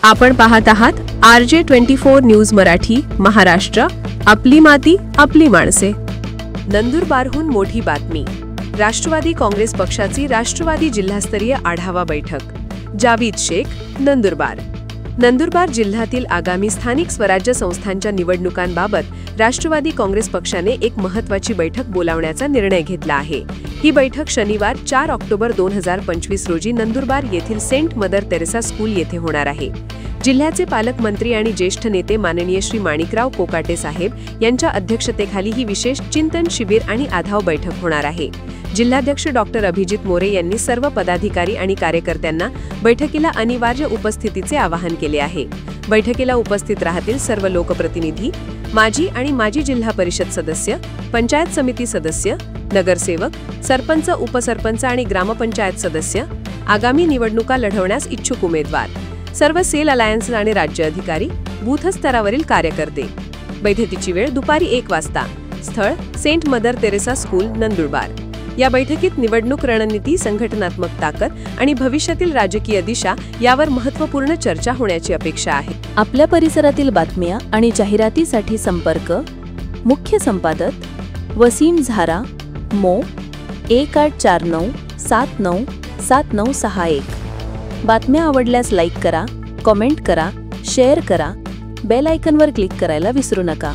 आपण पाहत आहात RJ24 न्यूज मराठी महाराष्ट्र, आपली माती आपली माणसे। नंदुरबारहून मोठी बातमी। राष्ट्रवादी काँग्रेस पक्षाची राष्ट्रवादी जिल्हास्तरीय आढावा बैठक। जावीद शेख, नंदुरबार। नंदुरबार जिल्ह्यातील आगामी स्थानिक स्वराज्य संस्थांच्या निवडणुकांबाबत राष्ट्रवादी काँग्रेस पक्षाने एक महत्त्वाची बैठक बोलावण्याचा निर्णय घेतला आहे। ही बैठक शनिवार 4 ऑक्टोबर 2025 रोजी नंदुरबार येथील सेंट मदर तेरेसा स्कूल येथे होणार आहे। जिल्ह्याचे पालकमंत्री आणि ज्येष्ठ नेते माननीय श्री माणिकराव कोकाटे साहेब यांच्या अध्यक्षतेखाली ही विशेष चिंतन शिबिर आणि आढावा बैठक होणार आहे। जिल्हाध्यक्ष डॉक्टर अभिजित मोरे यांनी सर्व पदाधिकारी आणि कार्यकर्त्यांना बैठकीला अनिवार्य उपस्थितीचे आवाहन केले आहे। बैठकीला उपस्थित राहतील सर्व लोकप्रतिनिधी, माजी जिल्हा परिषद सदस्य, पंचायत समिती सदस्य, नगरसेवक, सरपंच, उपसरपंच आणि ग्रामपंचायत सदस्य, आगामी निवडणुका लढवण्यास इच्छुक उमेदवार, सर्व सेल अलायन्स आणि राज्य अधिकारी, बूथ स्तरावरील कार्यकर्ते। बैठकीची वेळ दुपारी 1 वाजता। स्थळ Saint Mother Teresa School, Nandurbar. या बैठकीत निवडणूक रणनीती, संघटनात्मक ताकद आणि भविष्यातील राजकीय दिशा यावर महत्त्वपूर्ण चर्चा होण्याची अपेक्षा आहे। आपल्या परिसरातील बातम्या आणि जाहिरातीसाठी संपर्क मुख्य संपादक वसीम झारा, मो 1849797961। बातम्या आवडल्यास लाईक करा, कमेंट करा, शेअर करा, बेल आयकॉनवर क्लिक करायला विसरू नका।